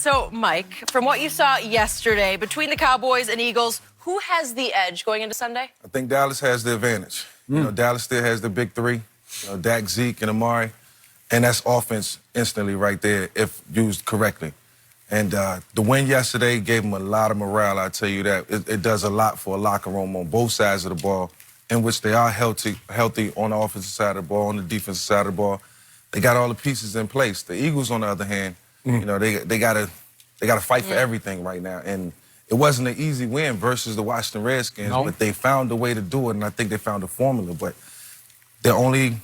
So, Mike, from what you saw yesterday, between the Cowboys and Eagles, who has the edge going into Sunday? I think Dallas has the advantage. You know, Dallas still has the big three, Dak, Zeke, and Amari. And that's offense instantly right there if used correctly. And the win yesterday gave them a lot of morale, I tell you that. It does a lot for a locker room on both sides of the ball, in which they are healthy on the offensive side of the ball, on the defensive side of the ball. They got all the pieces in place. The Eagles, on the other hand, they gotta fight for everything right now. And it wasn't an easy win versus the Washington Redskins, but they found a way to do it, and I think they found a formula. But the only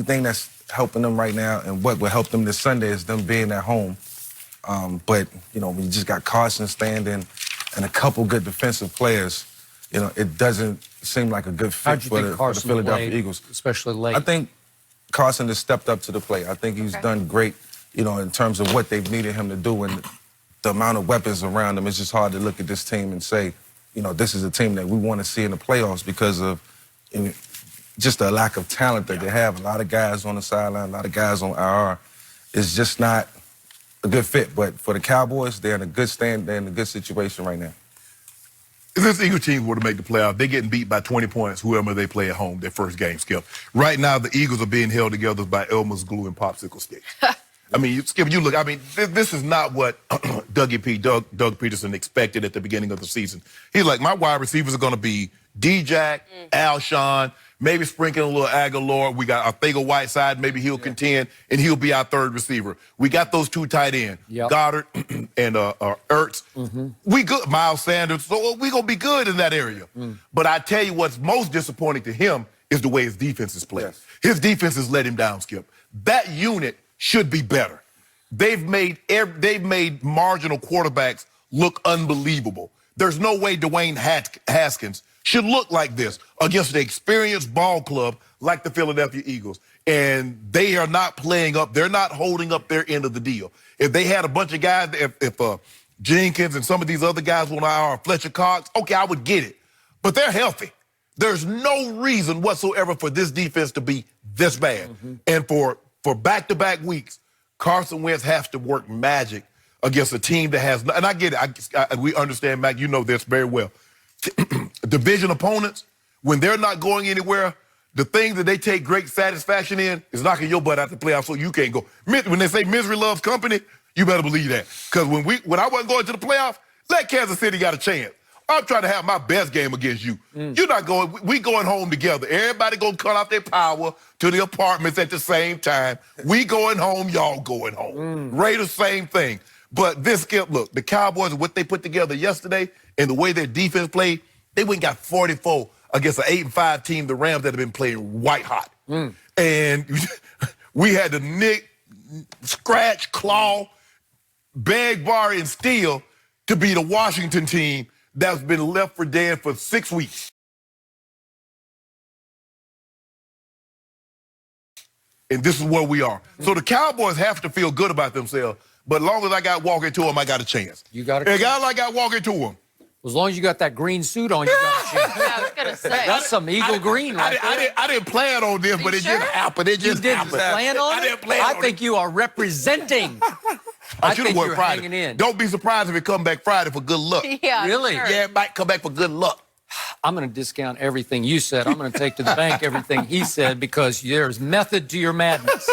thing that's helping them right now and what will help them this Sunday is them being at home. But, when you just got Carson standing and a couple good defensive players, it doesn't seem like a good fit for the Philadelphia Eagles. Especially late. I think Carson has stepped up to the plate. I think he's done great, in terms of what they've needed him to do and the amount of weapons around him. It's just hard to look at this team and say, this is a team that we want to see in the playoffs because of just the lack of talent that they have. A lot of guys on the sideline, a lot of guys on IR. It's just not a good fit. But for the Cowboys, they're in a good stand. They're in a good situation right now. If this Eagles team were to make the playoffs, they're getting beat by 20 points, whoever they play at home, their first game, Skip. Right now, the Eagles are being held together by Elmer's glue and popsicle sticks. I mean, Skip, you look, this is not what Doug Peterson expected at the beginning of the season. He's like, my wide receivers are going to be D-Jack, Alshon, maybe sprinkling a little Aguilar. We got Arthego Whiteside, maybe he'll contend, and he'll be our third receiver. We got those two tight ends, Goddard and Ertz. We good, Miles Sanders, so we're going to be good in that area. But I tell you what's most disappointing to him is the way his defense is playing. His defense has let him down, Skip. That unit should be better. They've made marginal quarterbacks look unbelievable. There's no way Dwayne Haskins should look like this against an experienced ball club like the Philadelphia Eagles. And they are not playing up. They're not holding up their end of the deal. If they had a bunch of guys, if Jenkins and some of these other guys on IR, Fletcher Cox, okay, I would get it. But they're healthy. There's no reason whatsoever for this defense to be this bad. And for back-to-back weeks, Carson Wentz has to work magic against a team that has, and I get it, we understand, Mac, you know this very well. Division opponents, when they're not going anywhere, the thing that they take great satisfaction in is knocking your butt out the playoffs so you can't go. When they say misery loves company, you better believe that. Because when I wasn't going to the playoffs, let Kansas City got a chance. I'm trying to have my best game against you. You're not going, we going home together. Everybody gonna cut off their power to the apartments at the same time. We going home, y'all going home. Raiders, same thing. But this, Skip, look, the Cowboys, what they put together yesterday and the way their defense played, they went and got 44 against an 8-5 team, the Rams, that have been playing white hot. And we had to nick, scratch, claw, beg, borrow, and steal to beat a Washington team that's been left for dead for 6 weeks. And this is where we are. So the Cowboys have to feel good about themselves. But as long as I got walking to them, I got a chance. You got a chance. And guys like I got walking to them. As long as you got that green suit on, you got a chance. I was going to say. That's some Eagle green right there. I didn't plan on this, but it just happened. It just happened. You didn't plan on it? I didn't plan on it. I think you are representing. I should have worn Friday. Hanging in. Don't be surprised if it come back Friday for good luck. Yeah, really? Sure. Yeah, it might come back for good luck. I'm going to discount everything you said. I'm going to take to the bank everything he said because there's method to your madness.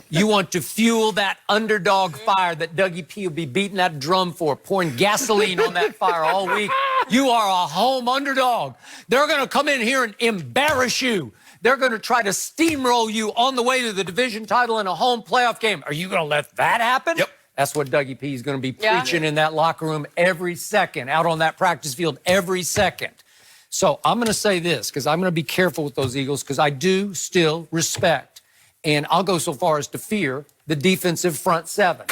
You want to fuel that underdog fire that Dougie P will be beating that drum for, pouring gasoline on that fire all week. You are a home underdog. They're going to come in here and embarrass you. They're going to try to steamroll you on the way to the division title in a home playoff game. Are you going to let that happen? Yep. That's what Dougie P is going to be preaching in that locker room every second, out on that practice field every second. So I'm going to say this because I'm going to be careful with those Eagles because I do still respect, and I'll go so far as to fear, the defensive front seven.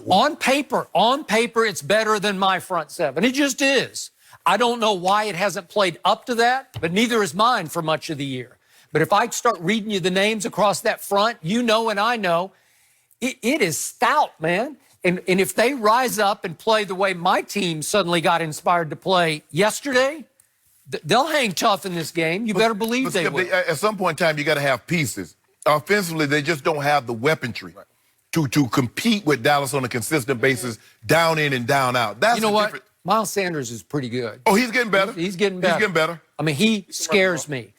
On paper, it's better than my front seven. It just is. I don't know why it hasn't played up to that, but neither is mine for much of the year. But if I start reading you the names across that front, you know and I know, it is stout, man. And if they rise up and play the way my team suddenly got inspired to play yesterday, they'll hang tough in this game. You better believe they will. At some point in time, you got to have pieces. Offensively, they just don't have the weaponry. to compete with Dallas on a consistent basis, down in and down out. That's You know what? difference. Miles Sanders is pretty good. Oh, he's getting better. He's getting better. He's getting better. I mean, he scares me.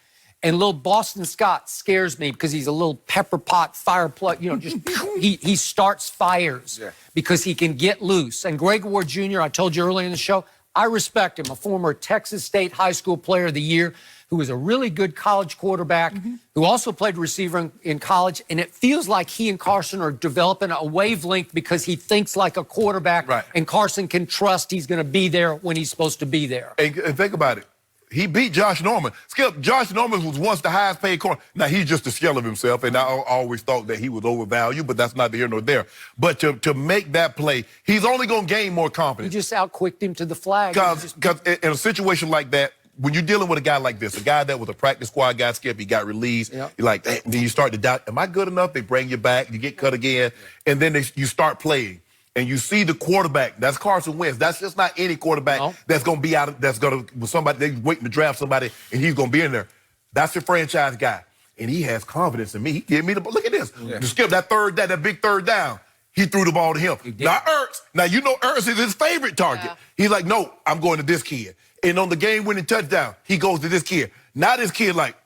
And little Boston Scott scares me because he's a little pepper pot fire plug. You know, just he starts fires because he can get loose. And Greg Ward Jr., I told you earlier in the show, I respect him, a former Texas State High School Player of the Year who was a really good college quarterback, who also played receiver in college. And it feels like he and Carson are developing a wavelength because he thinks like a quarterback, and Carson can trust he's going to be there when he's supposed to be there. And think about it. He beat Josh Norman. Skip, Josh Norman was once the highest paid corner. Now, he's just a shell of himself, and I always thought that he was overvalued, but that's neither here nor there. But to make that play, he's only going to gain more He confidence. just outquicked him to the flag. Because in a situation like that, when you're dealing with a guy like this, a guy that was a practice squad guy, Skip, he got released. You're like, hey, then you start to doubt, am I good enough? They bring you back, you get cut again, and then you start playing. And you see the quarterback, that's Carson Wentz. That's just not any quarterback that's going to be out, that's going to, with somebody, they're waiting to draft somebody, and he's going to be in there. That's your franchise guy. And he has confidence in me. He gave me the, look at this. To Skip that big third down, he threw the ball to him. Now, Ertz, you know Ertz is his favorite target. He's like, no, I'm going to this kid. And on the game-winning touchdown, he goes to this kid. Now this kid like,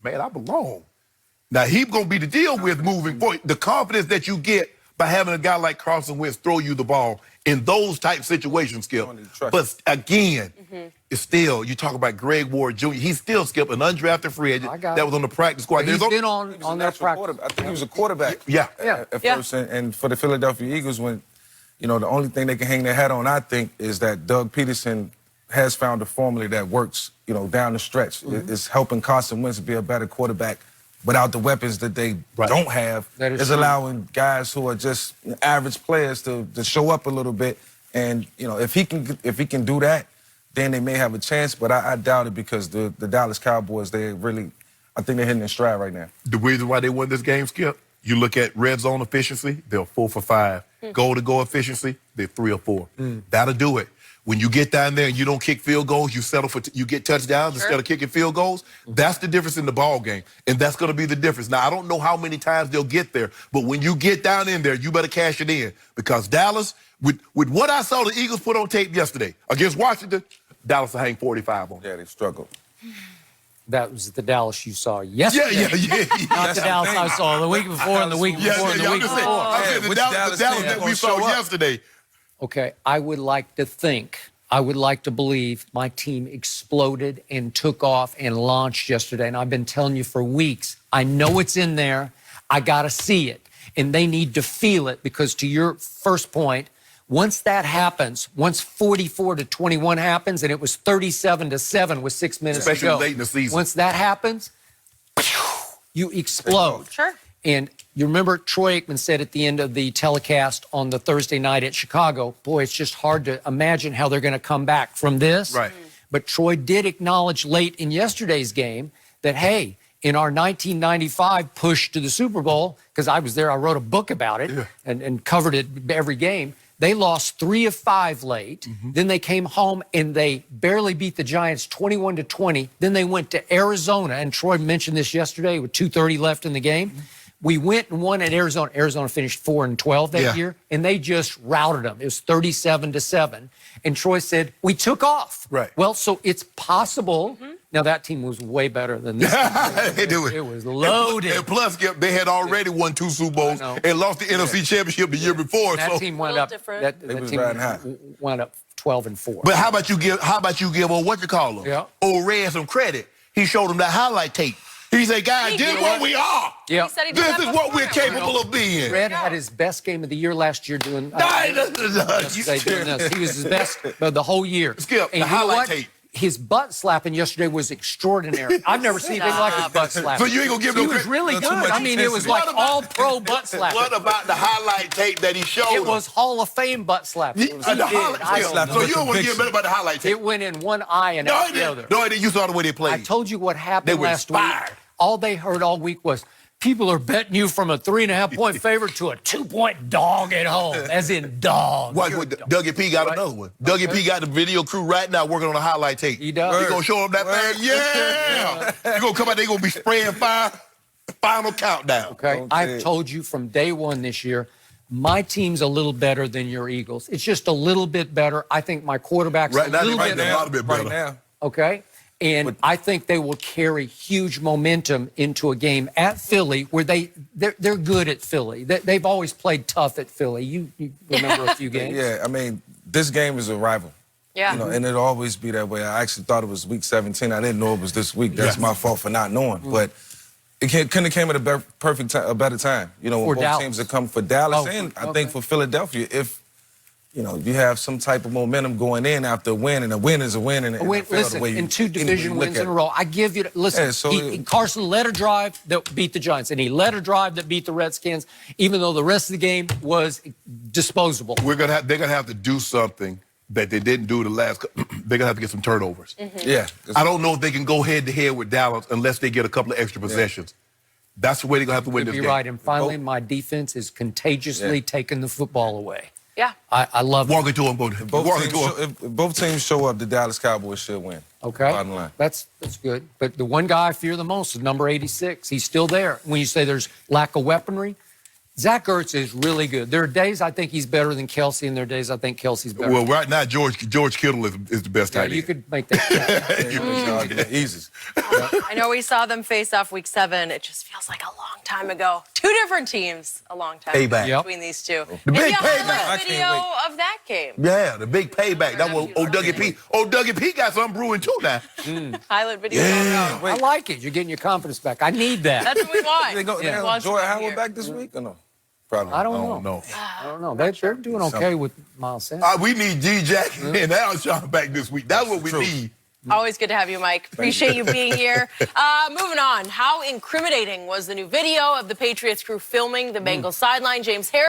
man, I belong. Now, he's going to be the deal with moving forward. The confidence that you get by having a guy like Carson Wentz throw you the ball in those type situations, Skip. But again, it's still, you talk about Greg Ward Jr., he's still, Skip, an undrafted free agent that was on the practice squad. He's been on their practice. I think he was a quarterback. At first, and for the Philadelphia Eagles, when, you know, the only thing they can hang their hat on, I think, is that Doug Peterson has found a formula that works, you know, down the stretch. It's helping Carson Wentz be a better quarterback without the weapons that they don't have. It's allowing guys who are just average players to show up a little bit. And, you know, if he can do that, then they may have a chance. But I doubt it because the Dallas Cowboys, I think they're hitting their stride right now. The reason why they won this game, Skip, you look at red zone efficiency, they're 4 for 5. Goal-to-goal efficiency, they're 3 or 4. That'll do it. When you get down there and you don't kick field goals, you settle for you get touchdowns instead of kicking field goals. That's the difference in the ball game, and that's going to be the difference. Now, I don't know how many times they'll get there, but when you get down in there, you better cash it in because Dallas, with what I saw the Eagles put on tape yesterday against Washington, Dallas will hang 45 on. Yeah, they struggled. That was the Dallas you saw yesterday. Not the Dallas I saw the week before and the week before and the week before. I said the Dallas that we saw yesterday. Okay, I would like to believe my team exploded and took off and launched yesterday. And I've been telling you for weeks, I know it's in there. I got to see it. And they need to feel it because to your first point, once that happens, once 44-21 happens, and it was 37-7 with 6 minutes to go. Especially late in the season. Once that happens, you explode. Sure. And you remember Troy Aikman said at the end of the telecast on the Thursday night at Chicago, boy, it's just hard to imagine how they're going to come back from this. Right. But Troy did acknowledge late in yesterday's game that, hey, in our 1995 push to the Super Bowl, because I was there, I wrote a book about it and covered it every game. They lost 3 of 5 late. Then they came home and they barely beat the Giants 21-20. Then they went to Arizona, and Troy mentioned this yesterday with 2:30 left in the game. We went and won at Arizona. Arizona finished 4-12 that year, and they just routed them. It was 37-7. And Troy said, we took off. Right. Well, so it's possible. Now, that team was way better than this. It was loaded. And plus, they had already won 2 Super Bowls and lost the NFC Championship the year before. That team wound up. That team wound up 12-4. But how about you give what you call him? Old Red some credit. He showed him that highlight tape. He said, guys, this is what we are. Yeah. This is what we're capable of being. Red had his best game of the year last year doing He was his best the whole year. Skip, and the highlight tape. His butt slapping yesterday was extraordinary. I've never seen anything like his butt slapping. So you ain't gonna give him He was really good. I mean, it was like all-pro butt slapping. What about the highlight tape that he showed? It was Hall of Fame butt slapping. So you don't want to give better about the highlight tape? It went in one eye and out the other. No, you saw the way they played. I told you what happened They were last week. inspired. All they heard all week was, people are betting you from a 3.5-point favorite to a 2-point dog at home, as in dog. Watch what Dougie P got another one. Dougie P got the video crew right now working on a highlight tape. He does. He gonna show them that thing. Yeah. You gonna come out, they gonna be spraying fire. Final countdown. Okay. I've told you from day one this year, My team's a little better than your Eagles. It's just a little bit better. I think my quarterback's Right a now, little they bit might be a lot bit better. Right now. Okay? And I think they will carry huge momentum into a game at Philly where they're good at Philly. They've always played tough at Philly. You remember a few games. Yeah, I mean, this game is a rival. Yeah. You know, and it'll always be that way. I actually thought it was week 17. I didn't know it was this week. That's my fault for not knowing. But it couldn't have came at a better time. You know, For when both Dallas. teams have come for Dallas Oh, and I okay. think for Philadelphia, if you know, you have some type of momentum going in after a win, and a win is a win in the NFL, the Listen, way you, in 2 anyway division you look wins at in a it. row, I give you. Listen, Yeah, so Carson led a drive that beat the Giants, and he led a drive that beat the Redskins, even though the rest of the game was disposable. They're gonna have to do something that they didn't do the last. They're gonna have to get some turnovers. Yeah. I don't know if they can go head to head with Dallas unless they get a couple of extra possessions. That's the way they're gonna have to win You'd this be game. right. And finally, my defense is contagiously taking the football away. Yeah. I love it. Walking to him, If both teams show up, the Dallas Cowboys should win. Okay. Bottom line. That's good. But the one guy I fear the most is number 86. He's still there. When you say there's lack of weaponry, Zach Ertz is really good. There are days I think he's better than Kelsey, and there are days I think Kelsey's better. Well, right now, George Kittle is the best yeah, tight end. you could make that. Easy. I know we saw them face off week 7. It just feels like a long time ago. 2 different teams, a long time Payback. Yep. between these two. The Maybe big a payback. highlight I video can't of that game. Yeah, the big payback. That was old Dougie P. Old Dougie P got something brewing too now. Highlight video. Yeah. I like it. You're getting your confidence back. I need that. That's what we want. They go, We they have want Jordan someone Howard here. back this week or no? Probably. I don't know. No. I don't know. They're doing okay with Miles Sanders. We need G-Jack and Alshon back this week. That's what we need. Always good to have you, Mike. Appreciate you being here. Moving on. How incriminating was the new video of the Patriots crew filming the Bengals sideline? James Harris.